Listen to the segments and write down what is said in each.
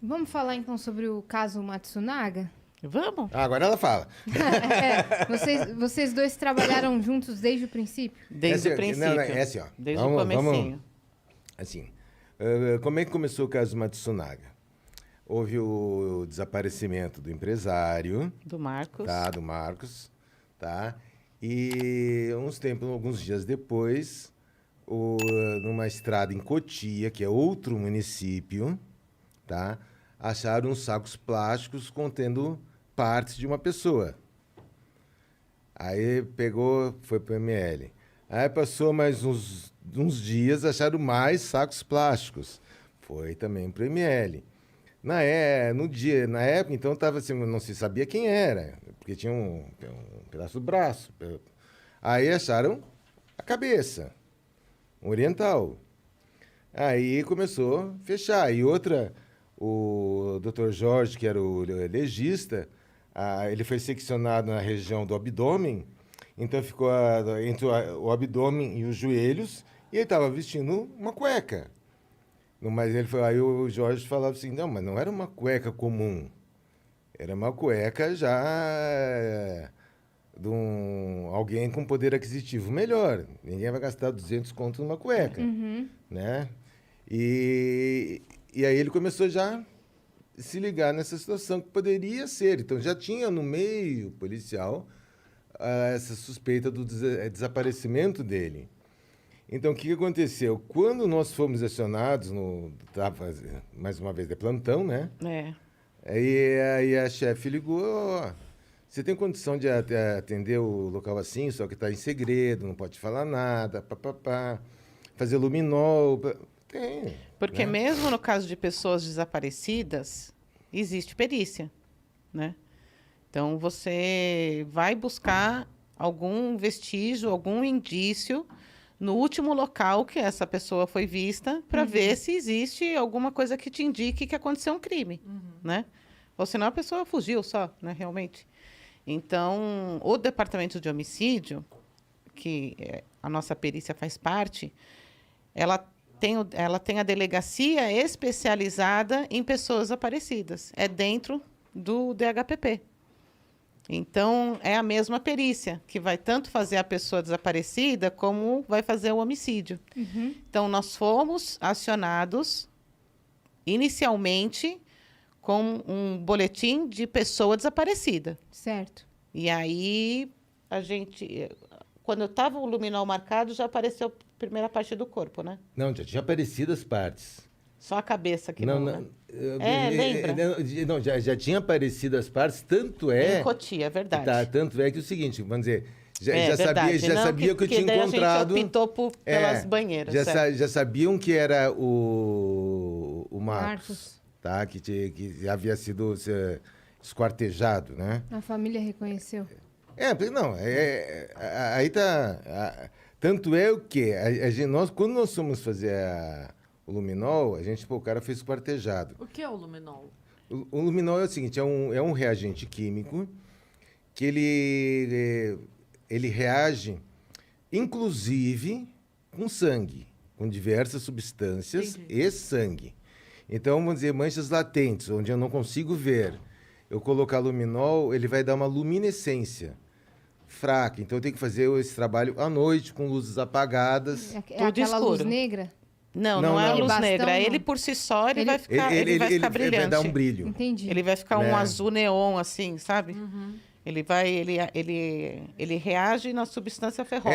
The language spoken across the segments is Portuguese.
Vamos falar então sobre o caso Matsunaga? Vamos? Agora ela fala. Vocês dois trabalharam juntos desde o princípio? Desde o princípio. Não, é assim, ó. Desde o comecinho. Assim, como é que começou o caso Matsunaga? Houve o desaparecimento do empresário. Do Marcos. Tá, do Marcos. Tá? E alguns dias depois, numa estrada em Cotia, que é outro município, tá? Acharam uns sacos plásticos contendo partes de uma pessoa. Aí foi pro ML. Aí passou mais uns dias, acharam mais sacos plásticos. Foi também pro ML. Na época, então, estava assim, não se sabia quem era, porque tinha um pedaço do braço. Aí acharam a cabeça, um oriental. Aí começou a fechar. E outra, o Dr. Jorge, que era o legista, ele foi seccionado na região do abdômen, então ficou entre o abdômen e os joelhos, e ele estava vestindo uma cueca. Mas aí o Jorge falava assim, não, mas não era uma cueca comum, era uma cueca já de alguém com poder aquisitivo melhor. Ninguém vai gastar 200 contos numa cueca, né? E aí ele começou já a se ligar nessa situação que poderia ser. Então já tinha no meio policial essa suspeita do desaparecimento dele. Então, o que aconteceu? Quando nós fomos acionados, mais uma vez de plantão, né? Aí a chefe ligou, você tem condição de atender o local assim, só que está em segredo, não pode falar nada, fazer luminol. Tem. Porque né? mesmo no caso de pessoas desaparecidas, existe perícia, né? Então, você vai buscar algum vestígio, algum indício no último local que essa pessoa foi vista para ver se existe alguma coisa que te indique que aconteceu um crime, né? Ou senão a pessoa fugiu só, né, realmente. Então, o departamento de homicídio, que a nossa perícia faz parte, ela tem a delegacia especializada em pessoas desaparecidas. É dentro do DHPP. Então, é a mesma perícia, que vai tanto fazer a pessoa desaparecida, como vai fazer o homicídio. Então, nós fomos acionados, inicialmente, com um boletim de pessoa desaparecida. Certo. E aí, quando estava o luminol marcado, já apareceu a primeira parte do corpo, né? Não, já tinha aparecido as partes. Só a cabeça que não. né? Lembra? Não, já tinha aparecido as partes, tanto é... Em Cotia, é verdade. Tá, tanto é que o seguinte, vamos dizer, já sabia que eu tinha daí encontrado... a gente optou pelas banheiras. Já sabiam que era o Marcos, tá? Que havia sido esquartejado, né? A família reconheceu. Aí tá... Tanto é o quê? Quando nós fomos fazer o luminol, o cara foi esquartejado. O que é o luminol? O luminol é o seguinte, é um reagente químico que ele reage, inclusive, com sangue, com diversas substâncias e sangue. Então, vamos dizer, manchas latentes, onde eu não consigo ver. Eu colocar luminol, ele vai dar uma luminescência fraca. Então, eu tenho que fazer esse trabalho à noite, com luzes apagadas. É tudo aquela escuro. luz negra? Não é a luz Bastão, negra. não. Ele, por si só, ele vai ficar brilhante. Ele vai dar um brilho. Entendi. Ele vai ficar um azul neon, assim, sabe? Ele reage na substância ferrosa.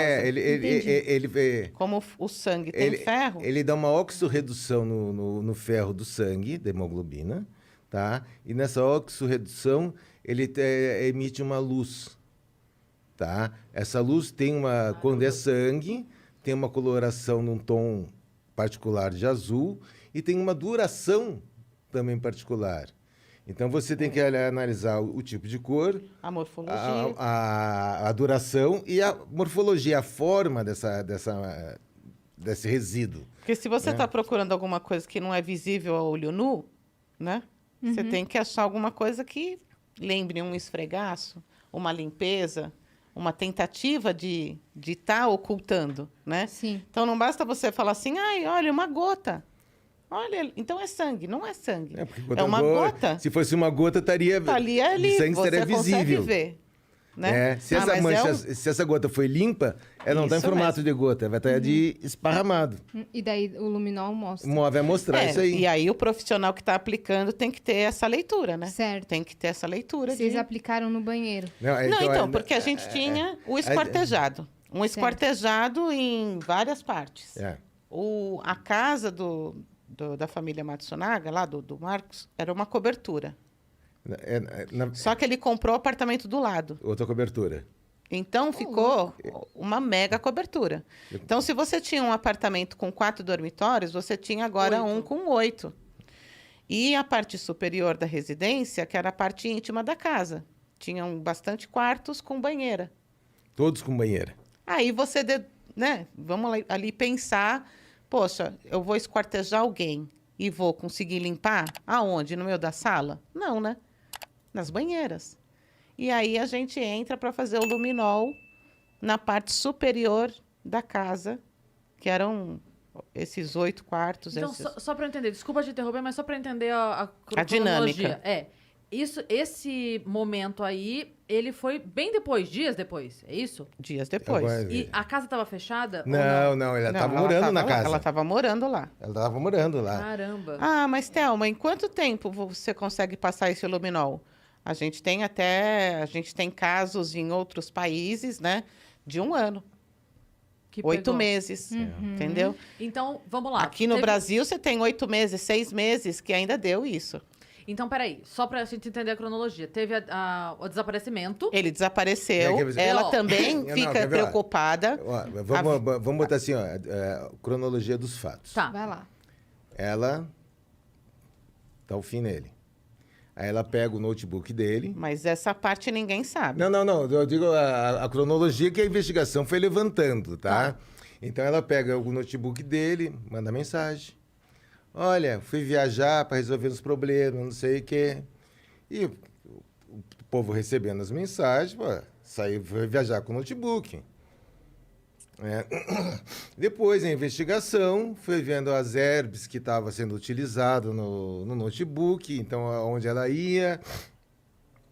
Como o sangue tem ferro. Ele dá uma oxorredução no ferro do sangue, da hemoglobina, tá? E nessa oxorredução, ele emite uma luz, tá? Essa luz quando é sangue, tem uma coloração num tom particular de azul e tem uma duração também particular. Então, você tem que analisar o tipo de cor, a morfologia, a duração e a morfologia, a forma desse resíduo. Porque se você está procurando alguma coisa que não é visível a olho nu, né? Você tem que achar alguma coisa que lembre um esfregaço, uma limpeza, uma tentativa de estar ocultando, né? Sim. Então, não basta você falar assim, olha, uma gota. Olha, então é sangue, não é sangue. É, porque É uma gota. Se fosse uma gota, estaria. Tá ali, é ali, de sangue você estaria visível. consegue ver. Né? É, se Ah, essa mas mancha, é se essa gota foi limpa, ela não está em Isso formato mesmo. de gota, vai estar de esparramado. E daí o luminol mostra. Vai mostrar isso aí. E aí o profissional que está aplicando tem que ter essa leitura, né? Certo. Tem que ter essa leitura. Vocês aplicaram no banheiro. Não, então, porque a gente tinha o esquartejado. Um Certo. esquartejado em várias partes. É. A casa da família Matsunaga, lá do Marcos, era uma cobertura. Só que ele comprou o apartamento do lado. Outra cobertura. Então, ficou uma mega cobertura. Então, se você tinha um apartamento com 4 dormitórios, você tinha agora 8. um com 8. E a parte superior da residência, que era a parte íntima da casa. Tinham bastante quartos com banheira. Todos com banheira. Aí você, né, vamos ali pensar, poxa, eu vou esquartejar alguém e vou conseguir limpar? Aonde? No meio da sala? Não, né? Nas banheiras. E aí a gente entra para fazer o luminol na parte superior da casa, que eram esses 8 quartos. Então, só para eu entender, desculpa te interromper, mas só para entender a dinâmica. Esse momento aí, ele foi bem depois, dias depois, é isso? Dias depois. Agora- E a casa estava fechada? ou Não, ela Não, estava ela morando tava na lá, casa. Ela estava morando lá. Ela estava morando lá. Caramba. Ah, mas Thelma, em quanto tempo você consegue passar esse luminol? A gente tem casos em outros países, né, de 1 ano, Que 8 pegou. meses, entendeu? Então, vamos lá. Aqui no Teve- Brasil você tem 8 meses, 6 meses que ainda deu isso. Então, peraí, só pra gente entender a cronologia. Teve o desaparecimento. Ele desapareceu, É, ela Ó. também Não, fica quer ver, ó? preocupada. Ó, vamos botar assim, ó, cronologia dos fatos. Tá. Vai lá. Ela dá o fim nele. Aí ela pega o notebook dele. Mas essa parte ninguém sabe. Não. Eu digo a cronologia que a investigação foi levantando, tá? Então ela pega o notebook dele, manda mensagem. Olha, fui viajar para resolver os problemas, não sei o quê. E o povo recebendo as mensagens, pô, foi viajar com o notebook. Depois, a investigação, foi vendo as herbes que estavam sendo utilizadas no notebook, então, onde ela ia,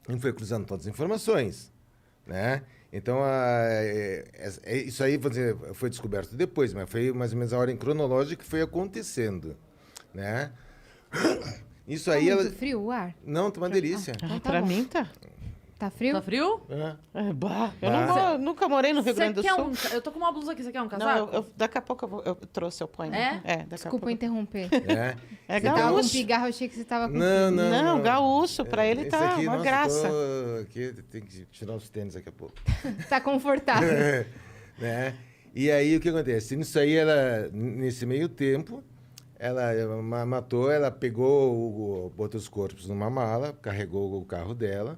e foi cruzando todas as informações, né? Então, isso aí, vou dizer, foi descoberto depois, mas foi mais ou menos a ordem cronológica que foi acontecendo, né? Isso aí, Tá ela... muito frio o ar? Não, tá uma delícia. Ah, Então tá pra bom. mim tá. Tá frio? Tá frio? É. Eu nunca morei no Rio Você Grande do quer Sul. Eu tô com uma blusa aqui, você quer um Não, casaco? daqui a pouco eu trouxe, eu ponho. É? Daqui Desculpa a pouco. interromper. É. É Você tava com gaúcho. pigarro, eu achei que você tava com Não, frio. não. Gaúcho, pra ele Esse tá aqui, uma nossa, graça. Aqui, tem que tirar os tênis daqui a pouco. Tá confortável. Né? E aí, o que acontece? Nisso aí, nesse meio tempo, ela matou, ela botou os corpos numa mala, carregou o carro dela,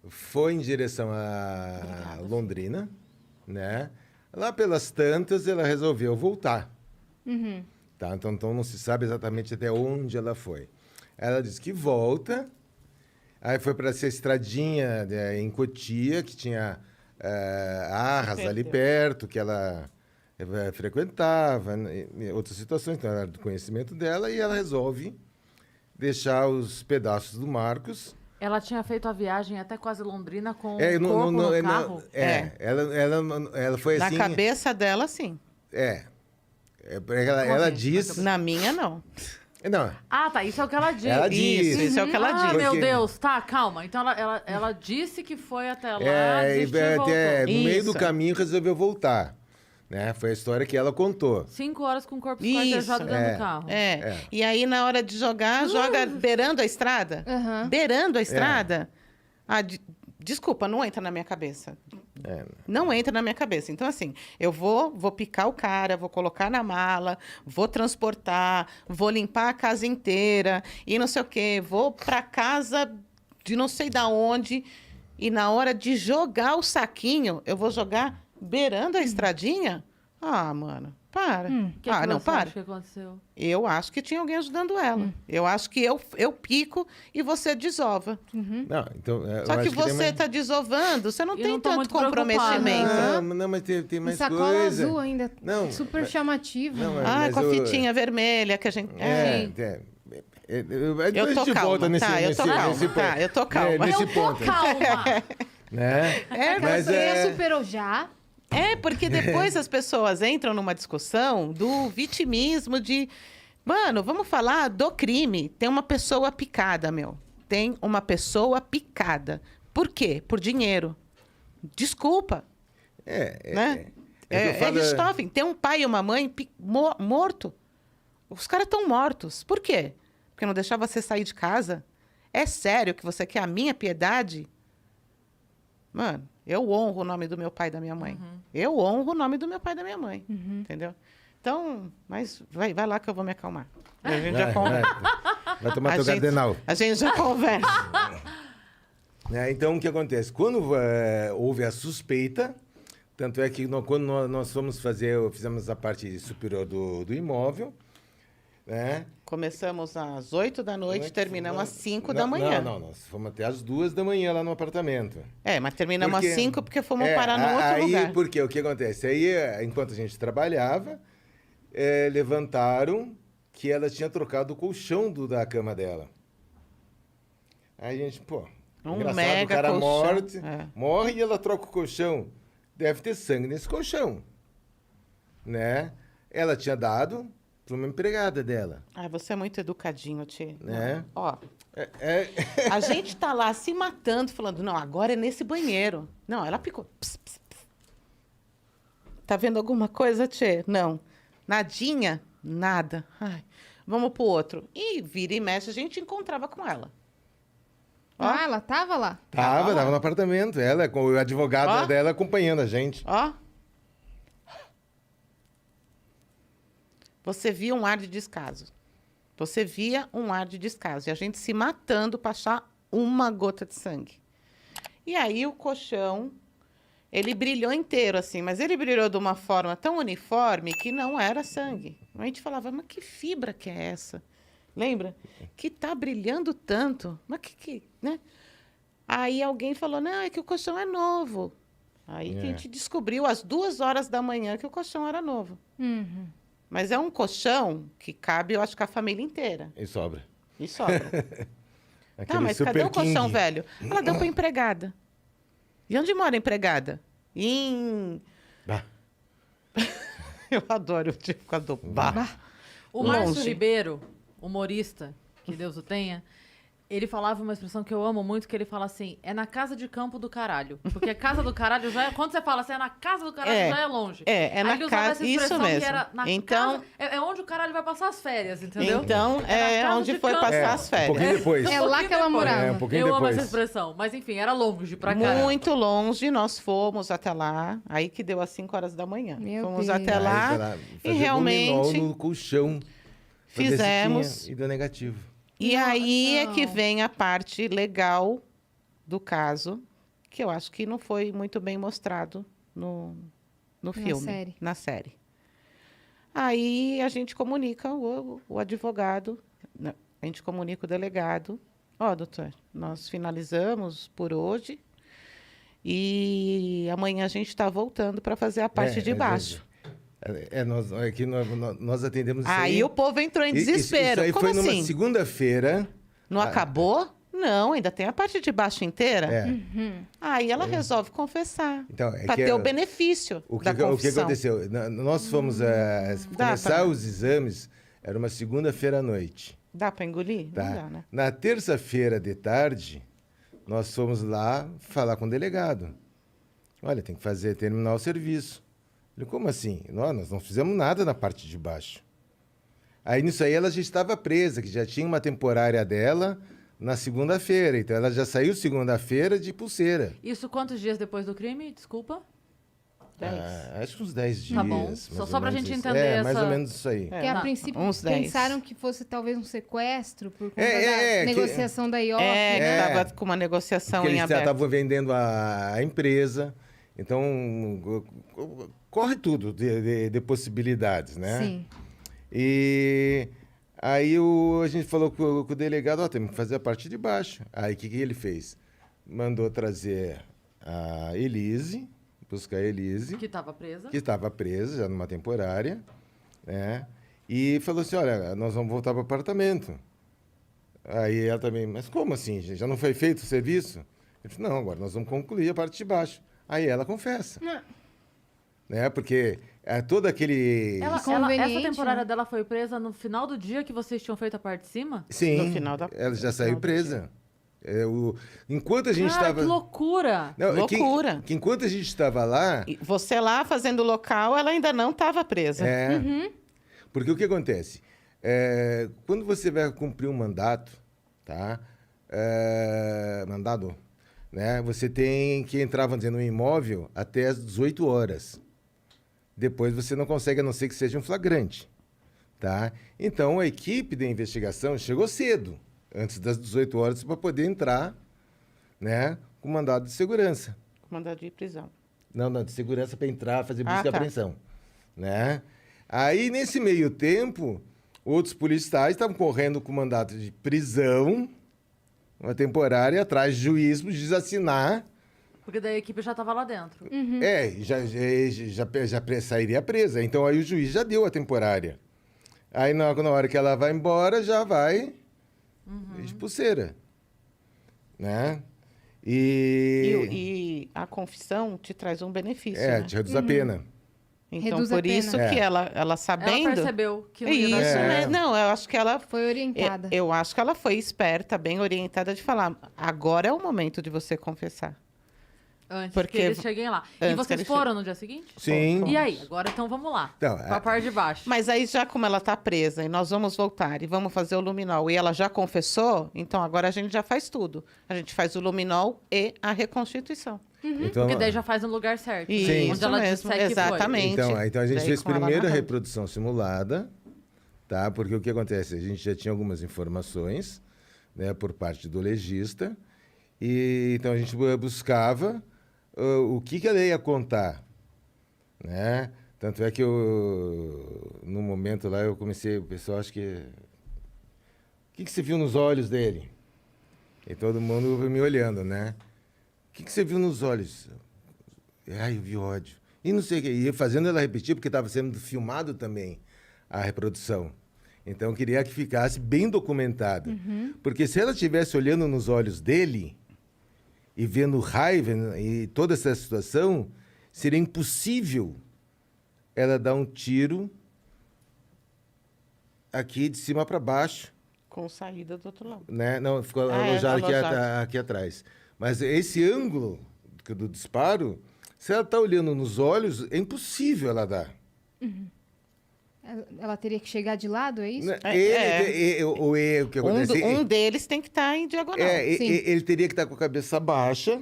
foi em direção a Londrina, né? Lá pelas tantas, ela resolveu voltar. Uhum. Tá? Então, não se sabe exatamente até onde ela foi. Ela disse que volta, aí foi para essa estradinha em Cotia, que tinha Arras ali perto, que ela frequentava, e outras situações, então era do conhecimento dela, e ela resolve deixar os pedaços do Marcos. Ela tinha feito a viagem até quase Londrina com o No- corpo no- no no- carro. ela foi Na assim... cabeça dela, sim. Ela assim? disse... Na minha, não. Não, Ah, tá, isso é o que ela disse. ela disse. Isso é o que ela Ah, disse. meu Porque- Deus, tá, calma. Então ela disse que foi até lá, E desistiu e voltou. no meio do Isso. caminho resolveu voltar. Né? Foi a história que ela contou. 5 horas com o corpo Isso, esquartejado dentro do carro. E aí, na hora de jogar, joga beirando a estrada. Aham. Beirando a estrada. Desculpa, não entra na minha cabeça. Não entra na minha cabeça. Então, assim, eu vou picar o cara, vou colocar na mala, vou transportar, vou limpar a casa inteira e não sei o quê. Vou para casa de não sei da onde e na hora de jogar o saquinho, eu vou jogar beirando a estradinha? Ah, mano, Para. Que Não, você para. acha que aconteceu? Eu acho que tinha alguém ajudando ela. Eu acho que eu pico e você desova. Não, então, eu Só que acho tem você mais- está desovando, você não Eu tem não tô tanto muito comprometimento. Não, mas tem E mais sacola coisa. azul ainda. Não, Super mas- chamativo. não, mas- Ah, com a o- fitinha vermelha que a gente... Depois Eu a tô gente calma, volta nesse, tá, eu tô nesse, calma, nesse tá, ponto. eu tô calma. Nesse Eu tô ponto, calma! né? Mas Mas você superou já. Porque depois as pessoas entram numa discussão do vitimismo de... Mano, vamos falar do crime. Tem uma pessoa picada, meu. Tem uma pessoa picada. Por quê? Por dinheiro. Desculpa, né? que eu falo- Richthofen. Tem um pai e uma mãe morto. Os caras estão mortos. Por quê? Porque não deixava você sair de casa? É sério que você quer a minha piedade? Mano, eu honro o nome do meu pai e da minha mãe. Eu honro o nome do meu pai e da minha mãe. Entendeu? Então, mas vai lá que eu vou me acalmar. A gente já conversa. Vai tomar A teu gente- cardenal. A gente já conversa. Então, o que acontece? Quando houve a suspeita, tanto é que quando nós fizemos a parte superior do imóvel, né? Começamos às 8 da noite, Antes, terminamos às não- 5 da manhã. Não, nós fomos até às 2 da manhã lá no apartamento. Mas terminamos às 5 porque fomos parar no outro aí, lugar. Porque o que acontece? Aí, enquanto a gente trabalhava, levantaram que ela tinha trocado o colchão da cama dela. Aí a gente, engraçado, mega o cara colchão, morre e ela troca o colchão. Deve ter sangue nesse colchão, né? Ela tinha dado para uma empregada dela, Você é muito educadinho, Tchê. né? Ó, a gente tá lá se matando, falando, não, agora é nesse banheiro. Não, ela picou. Ps, ps, ps. Tá vendo alguma coisa, Tchê? Não. Nadinha? Nada. Ai, vamos pro outro. E vira e mexe, a gente encontrava com ela. Ó. Ela tava lá. Tava no apartamento, ela com o advogado Ó. dela acompanhando a gente. Ó. Você via um ar de descaso. Você via um ar de descaso. E a gente se matando para achar uma gota de sangue. E aí o colchão, ele brilhou inteiro, assim. Mas ele brilhou de uma forma tão uniforme que não era sangue. A gente falava, mas que fibra que é essa? Lembra? Que tá brilhando tanto. Mas né? Aí alguém falou, não, é que o colchão é novo. Aí que a gente descobriu às 2 horas da manhã que o colchão era novo. Mas é um colchão que cabe, eu acho que a família inteira. E sobra. E sobra. Tá, Aquele mas cadê Super o colchão King. velho? Ela deu pra empregada. E onde mora a empregada? Bah. Eu adoro o tipo do bar. O Márcio Longe. Ribeiro, humorista, que Deus o tenha, ele falava uma expressão que eu amo muito, que ele fala assim, é na casa de campo do caralho. Porque a casa do caralho já é... Quando você fala assim, é na casa do caralho, já é longe. É Aí na ele usava casa, essa isso expressão mesmo. que era na Então, casa... É onde o caralho vai passar as férias, entendeu? então na é casa onde de foi campo. passar as Um pouquinho férias. depois. É lá que ela depois. morava. Um pouquinho Eu amo depois. essa expressão. Mas enfim, era longe pra caralho. Muito longe, nós fomos até lá. Aí que deu às 5 horas da manhã. Meu Fomos Deus. até Aí, lá pra e fazer realmente luminol no colchão. pra ver se fizemos. tinha, e deu negativo. E aí é não. que vem a parte legal do caso, que eu acho que não foi muito bem mostrado no filme, série. na série. Aí a gente comunica o advogado, a gente comunica o delegado. Ó, doutor, nós finalizamos por hoje e amanhã a gente está voltando para fazer a parte de baixo. Nós atendemos isso Aí o povo entrou em desespero. Isso aí Como foi numa assim? segunda-feira. Não acabou? Não, ainda tem a parte de baixo inteira. É. Aí ela resolve confessar. Então, Para ter que o benefício o que, da o que confissão. aconteceu? Nós fomos começar tá. os exames, era uma segunda-feira à noite. Dá para engolir? Tá? Não dá, né? Na terça-feira de tarde, nós fomos lá falar com o delegado. Olha, tem que terminar o serviço. Ele, como assim? Nós não fizemos nada na parte de baixo. Aí, nisso aí, ela já estava presa, que já tinha uma temporária dela na segunda-feira. Então, ela já saiu segunda-feira de pulseira. Isso quantos dias depois do crime? Desculpa. 10. Acho que uns 10 dias. Tá bom. mais Só ou pra menos gente isso. entender mais essa- ou menos isso aí. Porque a Não, princípio uns 10. pensaram que fosse talvez um sequestro por conta É, da que- negociação da IOF. É, que É. estava com uma negociação Porque em eles aberto. estavam vendendo a empresa. Então, corre tudo de possibilidades, né? Sim. E aí a gente falou com o delegado, ó, temos que fazer a parte de baixo. Aí o que ele fez? Mandou trazer a Elise, buscar a Elise, Que tava presa. que estava presa já numa temporária, né? E falou assim, olha, nós vamos voltar para o apartamento. Aí ela também, mas como assim, gente? Já não foi feito o serviço? Ele falou, não, agora nós vamos concluir a parte de baixo. Aí ela confessa, Não. né? Porque todo aquele... Essa Conveniente, temporada né? dela foi presa no final do dia que vocês tinham feito a parte de cima? Sim, No final ela já no saiu final do presa. Enquanto a gente Cara, estava... que loucura! Loucura. Que enquanto a gente estava lá... E você lá fazendo o local, ela ainda não estava presa. Porque o que acontece? Quando você vai cumprir um mandato, tá? Mandado, né? Você tem que entrar, vamos dizer, no imóvel até às 18 horas. Depois você não consegue, a não ser que seja um flagrante, tá? Então, a equipe de investigação chegou cedo, antes das 18 horas, para poder entrar, né? Com mandado de segurança. Mandado de prisão. Não, de segurança para entrar, fazer busca e tá. apreensão, né? Aí, nesse meio tempo, outros policiais estavam correndo com mandato de prisão, uma temporária, atrás de juiz, para desassinar. Porque daí a equipe já tava lá dentro. Já sairia presa. Então, aí o juiz já deu a temporária. Aí, na hora que ela vai embora, já vai de pulseira, né? E a confissão te traz um benefício, né? te reduz a pena. Então, Reduz a por pena. isso que ela sabendo... Ela percebeu que não ia Isso, dar certo. né? Não, eu acho que ela... Foi orientada. Eu acho que ela foi esperta, bem orientada de falar, agora é o momento de você confessar. Antes Porque- que eles cheguem lá. E antes que vocês eles foram no dia seguinte? Sim. E aí? Agora então vamos lá. Então, Pra parte de baixo. Mas aí, já como ela está presa e nós vamos voltar e vamos fazer o luminol e ela já confessou, então agora a gente já faz tudo. A gente faz o luminol e a reconstituição. Então, Porque daí já faz no lugar certo. Isso Onde ela mesmo, disser que foi. exatamente. Então a gente Daí fez com ela primeiro a narrando. reprodução simulada, tá? Porque o que acontece? A gente já tinha algumas informações, né, por parte do legista, e então a gente buscava o que ela ia contar, né? Tanto é que no momento lá, eu comecei, o pessoal, acho que... O que você viu nos olhos dele? E todo mundo me olhando, né? O que você viu nos olhos? Ai, eu vi ódio. E não sei o quê. E fazendo ela repetir, porque estava sendo filmado também a reprodução. Então, eu queria que ficasse bem documentado. Porque se ela estivesse olhando nos olhos dele e vendo raiva e toda essa situação, seria impossível ela dar um tiro aqui de cima para baixo, Com saída do outro lado. né? Não, ficou Ah, alojado alojado. aqui atrás. Mas esse ângulo do disparo, se ela está olhando nos olhos, é impossível ela dar. Ela teria que chegar de lado, é isso? Né? O que acontece? Um deles tem que estar em diagonal. Sim. Ele teria que estar com a cabeça baixa,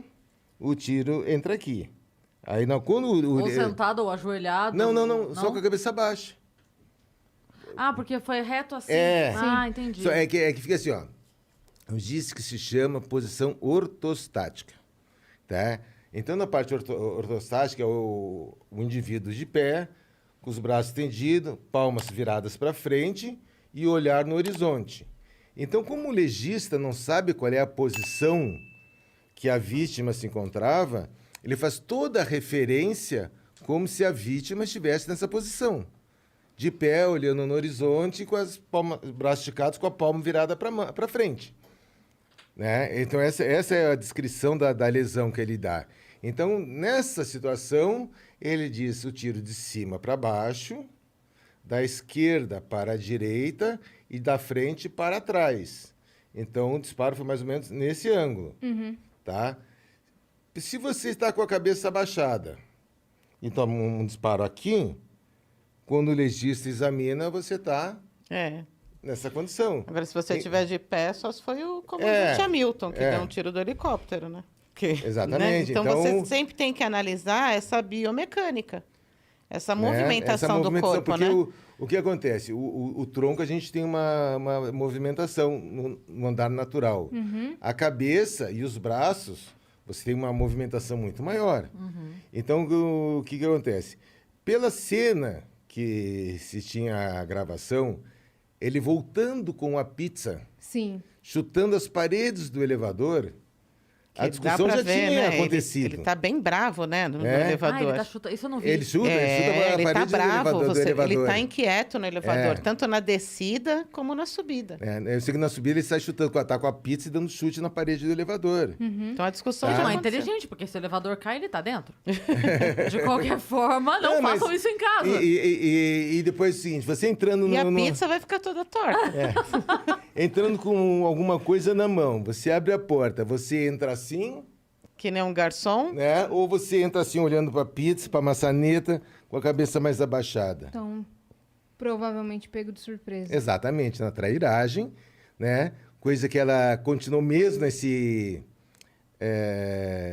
o tiro entra aqui. Aí não, quando Ou sentado ou ajoelhado. não, só com a cabeça baixa. Ah, porque foi reto assim? É. Ah, entendi. É que fica assim, ó. Diz que se chama posição ortostática, tá? Então, na parte ortostática, é o indivíduo de pé, com os braços estendidos, palmas viradas para frente e olhar no horizonte. Então, como o legista não sabe qual é a posição que a vítima se encontrava, ele faz toda a referência como se a vítima estivesse nessa posição. De pé, olhando no horizonte, com os braços esticados, com a palma virada para frente. Né? Então, essa é a descrição da lesão que ele dá. Então, nessa situação, ele diz o tiro de cima para baixo, da esquerda para a direita e da frente para trás. Então, o disparo foi mais ou menos nesse ângulo. Tá? Se você está com a cabeça abaixada e toma um disparo aqui, quando o legista examina, você está É. nessa condição. Agora, se você estiver de pé, só se foi o comandante Hamilton, que deu um tiro do helicóptero, né? Exatamente. Né? Então, Então, você sempre tem que analisar essa biomecânica, essa né? movimentação, Essa do corpo, porque né? o que acontece? O tronco, a gente tem uma movimentação no andar natural. A cabeça e os braços, você tem uma movimentação muito maior. Então, o que acontece? Pela cena que se tinha a gravação, ele voltando com a pizza, Sim. chutando as paredes do elevador, a Que discussão dá pra já ver, tinha né? acontecido. Ele tá bem bravo, né? No É. elevador. ele tá chutando. Isso eu não vi. Ele chuta a Ele tá parede bravo, do elevador. ele tá inquieto no elevador, É. tanto na descida como na subida. Eu sei que na subida ele sai chutando, tá com a pizza e dando chute na parede do elevador. Então a discussão Tá. já Não, é aconteceu. inteligente, porque se o elevador cai, ele tá dentro. De qualquer forma, não É, mas- façam isso em casa. E depois é o seguinte, você entrando E a no... pizza vai ficar toda torta. Entrando com alguma coisa na mão, você abre a porta, você entra assim, Que nem um garçom. né? Ou você entra assim olhando para pizza, para maçaneta, com a cabeça mais abaixada. Então, provavelmente pego de surpresa. Exatamente, na trairagem, né? Coisa que ela continuou mesmo nesse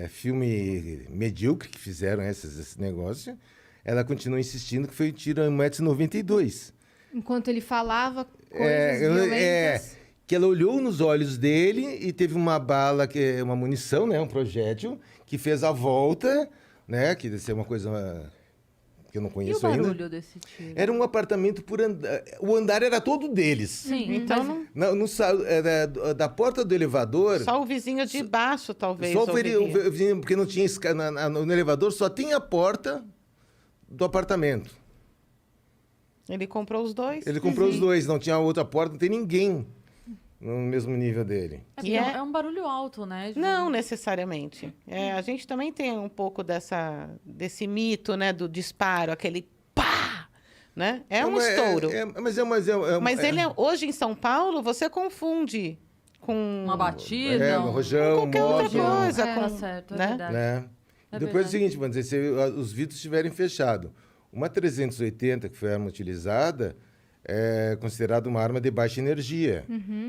filme medíocre que fizeram esse negócio. Ela continuou insistindo que foi um tiro a 1,92 m. Enquanto ele falava coisas violentas. Que ela olhou nos olhos dele e teve uma bala, uma munição, né? Um projétil, que fez a volta, né? Que deve ser uma coisa que eu não E o conheço ainda. barulho desse tiro? Era um apartamento por andar. O andar era todo deles. Sim, Então mas Da porta do elevador. Só o vizinho de baixo, talvez. Só o ouviria. vizinho, porque não tinha no elevador, só tinha a porta do apartamento. Ele comprou os dois. Ele comprou os dois, não tinha outra porta, não tem ninguém no mesmo nível dele. é, porque E é- é um barulho alto, né? Não necessariamente. A gente também tem um pouco desse mito, né, do disparo, aquele pá, né? É um estouro. Mas ele hoje em São Paulo, você confunde com Uma batida. um rojão, qualquer outra móvel, coisa. É. com, Tá certo, é né? verdade. né? É Depois é o verdade. seguinte, vamos dizer, se os vidros estiverem fechados. Uma 380, que foi a arma utilizada, é considerada uma arma de baixa energia.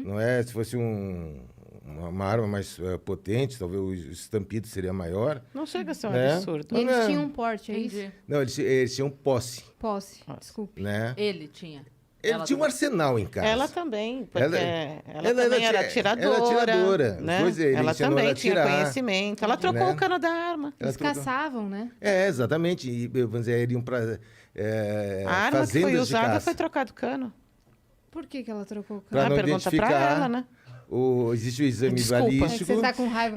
Não é? Se fosse uma arma mais potente, talvez o estampido seria maior. Não chega a ser um Né? absurdo. E eles Não, tinham um porte, é isso? Entendi. Não, eles tinham posse, Posse, desculpe. né? Ele tinha. Ele Ela tinha um também. arsenal em casa. Ela também, porque Ela- ela ela também era era atiradora. atiradora. Né? Pois é, ele Ela ensinou também ela a tinha atirar. conhecimento. Ela trocou Né? o cano da arma. Ela Eles trocou- caçavam, né? Exatamente. E, vamos dizer, iriam para A arma que foi fazendas de usada caça. foi trocado cano. Por que ela trocou o Pra carro? não Pergunta pra identificar. ela, né? Existe o exame Desculpa. É que balístico. você tá com raiva.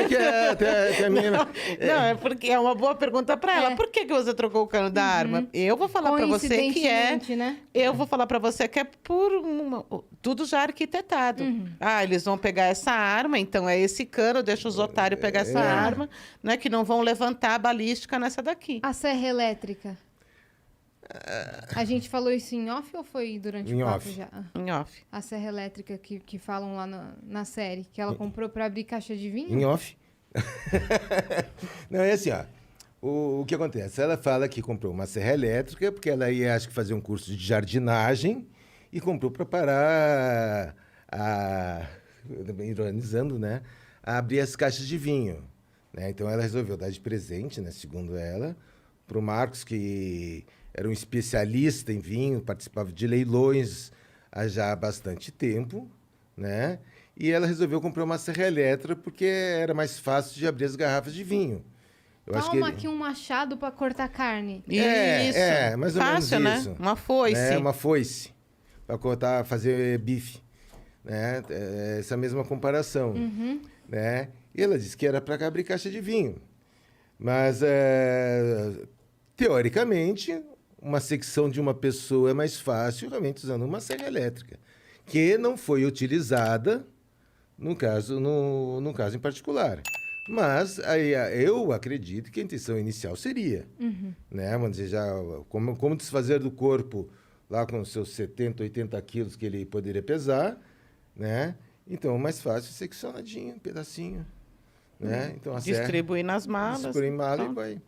Que a minha... Não, é porque é uma boa pergunta pra ela. É. Por que você trocou o cano da arma? Eu vou falar pra você que é. Coincidentemente, né? Eu vou falar pra você que é por tudo já arquitetado. Eles vão pegar essa arma, então é esse cano, deixa os otários pegar essa arma, né? Que não vão levantar a balística nessa daqui. A serra elétrica. A gente falou isso em off ou foi durante Em o papo off. já? Em off. A serra elétrica que falam lá na série, que ela comprou pra abrir caixa de vinho? Em off. Não, é assim, ó. O que acontece? Ela fala que comprou uma serra elétrica porque ela ia, acho que, fazer um curso de jardinagem e comprou para parar ironizando, né? A abrir as caixas de vinho. Né? Então, ela resolveu dar de presente, né, segundo ela, para o Marcos, que era um especialista em vinho, participava de leilões já há bastante tempo, né? E ela resolveu comprar uma serra elétrica porque era mais fácil de abrir as garrafas de vinho. Eu acho que Toma aqui um machado pra cortar carne. Isso. mais ou Fácil, menos né? isso. Uma foice. Né? Uma foice. Para cortar, fazer bife. Né? Essa mesma comparação. Né? E ela disse que era para abrir caixa de vinho. Mas, teoricamente, uma secção de uma pessoa é mais fácil realmente usando uma serra elétrica, que não foi utilizada no caso em particular. Mas aí, eu acredito que a intenção inicial seria, né? Vamos dizer, já como desfazer do corpo lá com os seus 70, 80 quilos que ele poderia pesar, né? Então, mais fácil, seccionadinho, um pedacinho, né? Então, a serra, Distribuir nas malas. distribui em mala e Pronto. vai.